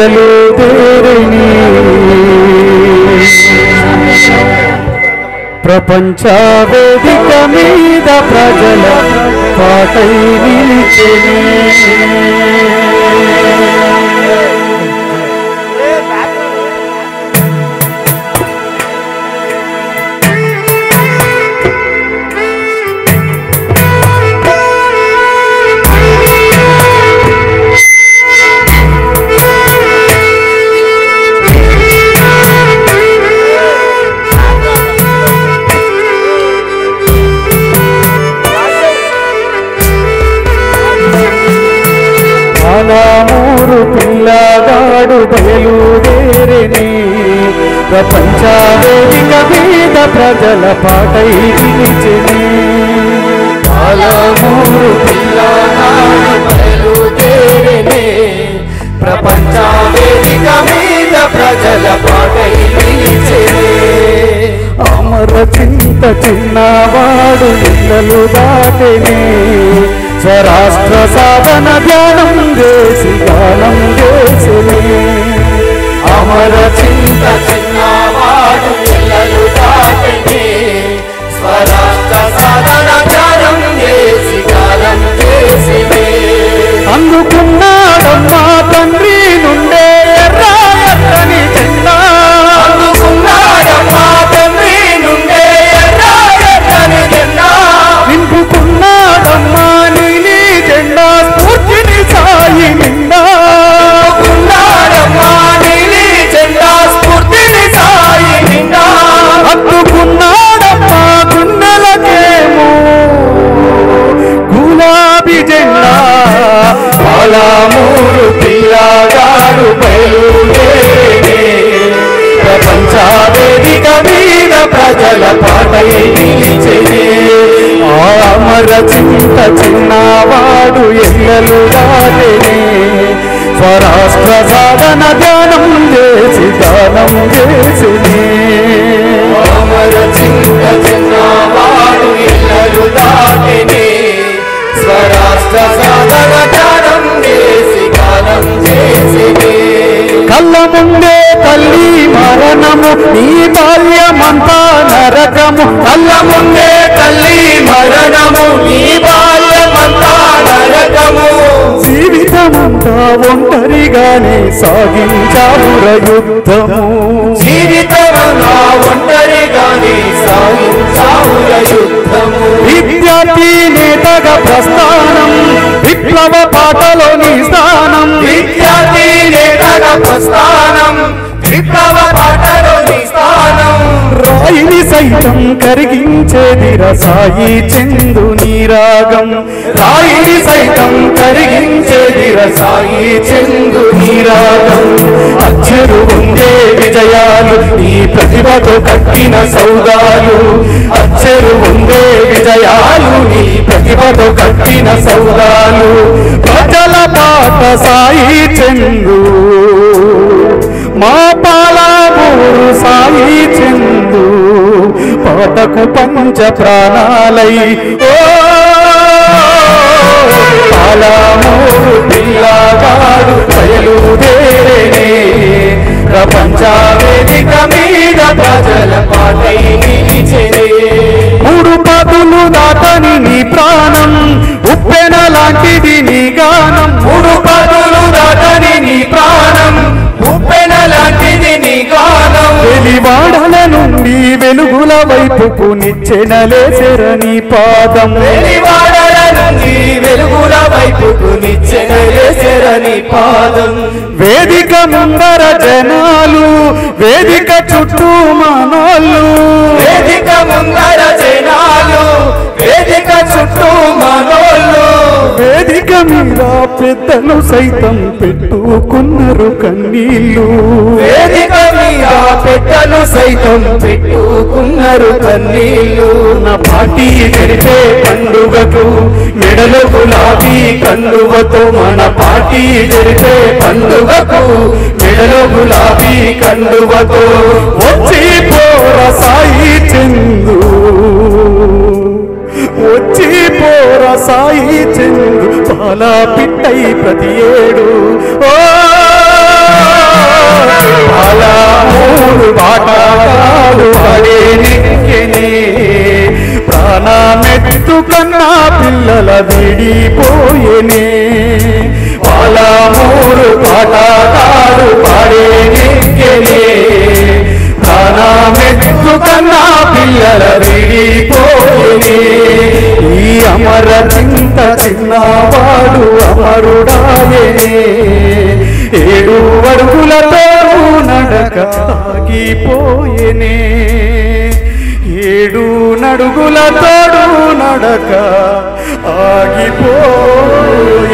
బయలుదేరిని ప్రపంచ వేదిక మీద ప్రజల పాటై నిలిచెని మూరు పిల్లగాడు బయలుదేరిని ప్రపంచ వేదిక మీద ప్రజల పాటై నిలిచెని పాలమూరు పిల్లగాడు బయలుదేరిని ప్రపంచ వేదిక మీద ప్రజల పాటై నిలిచెని అమర చింత చిన్నవాడు ఇళ్ళలు దాటెని స్వరాష్ట్ర సాధన ధ్యానం చేసి గానం చేసిని అమర చింత చిన్నవాడు ఇళ్ళలు దాటెని స్వరాష్ట్ర సాధన ధ్యానం చేసి గానం చేసిని అందుకున్నాడమ్మా తండ్రి నుండే ఎర్రని జెండా అందుకున్నాడమ్మా తండ్రి నుండే ఎర్రని జెండా నింపుకున్నాడమ్మా నీలి జెండా స్ఫూర్తిని సాయి నిండా అందుకున్నాడమ్మా నీలి జెండా స్ఫూర్తిని సాయి నిండా హత్తుకున్నాడమ్మా గుండెలకేమో గులాబీ జెండా పాలమూరు పిల్లగాడు బయలుదేరిని ప్రపంచ వేదిక మీద ప్రజల పాటై నిలిచెని అమర చింత చిన్నవాడు ఎల్లలు దాటెని స్వరాష్ట్ర సాధన ధ్యానం చేసి దానం చేసిని అమర చింత చిన్నవాడు ఇళ్ళలు దాటెని స్వరాష్ట్ర సాధన ధ్యానం చేసి గానం చేసిని కళ్ళ ముందే తల్లి మరణము నీ బాల్యమంతా నరకము కళ్ళ ముందే తల్లి మరణము నీ బాల్యమంతా నరకము జీవితమంతా ఒంటరిగానే సాగించావుర యుద్ధము జీవితమంతా ఒంటరిగానే సాగించావుర యుద్ధము విద్యార్థి నేతగా ప్రస్థానం విప్లవ పాటలో నీ స్థానం విద్యార్థి నేతగా ప్రస్థానం విప్లవ పాటలో నీ స్థానం రాయిని సైతం కరిగించేది రసాయి చందు నీరాగం రాయిని సైతం కరిగించేది రసాయి చందు నీరాగం అచ్చరు ఉండే విజయాలు నీ ప్రతిభతో కట్టిన సౌదాలు అచ్చరు ఉండే విజయాలు నీ ప్రతిభతో కట్టిన సౌదాలు ప్రజల పాట సాయి చందు మా పాలమూరు సాయి చందు పాటకు పంచ ప్రాణాలై ఓ పాలమూరు పిల్లగాడు బయలుదేరిని ప్రపంచ వేదిక మీద ప్రజల పాటై నిలిచెని మూడు పదులు దాటని నీ ప్రాణం ఉప్పెన లాంటిది నీ గానం మూడు పదులు దాటని నీ ప్రాణం ఉప్పెన లాంటిది నీ గానం వెలివాడల నుండి వెలుగుల వైపుకు నిచ్చెనలేసెరని పాదం వెలివాడల నుండి వెలుగుల వైపుకు నిచ్చెనలేసెరని పాదం వేదిక ముందర జనాలు వేదిక చుట్టూ మనోళ్ళు వేదిక ముందర జనాలు వేదిక చుట్టూ మనోళ్ళు వేదిక మీద పెద్దలు సైతం పెట్టుకున్నారు కన్నీళ్ళు వేదిక మీద పెద్దలు సైతం పెట్టుకున్నారు కన్నీళ్ళు నా పార్టీ జరిపే పండుగకు మెడలో గులాబీ కండువతో మన పార్టీ జరిపే పండుగకు మెడలో గులాబీ కండువతో వచ్చి పోర సాయి చందు వచ్చి పోర సాయి చందు పాల పిట్టై ప్రతి ఏడు ఓ పాలమూరు బాటగాడు పడేనెక్కెనే ప్రాణమెత్తు కన్నా పిల్లల విడిపోయేనే పాలమూరు బాటగాడు పడేనెక్కెనే ప్రాణమెత్తు కన్నా పిల్లల విడిపోయేనే ఈ అమర చింత చిన్నవాడు అమరుడాయనే 7 అడుగులతో నడక ఆగిపోయేనే 7 అడుగులతో నడక ఆగిపోయేనే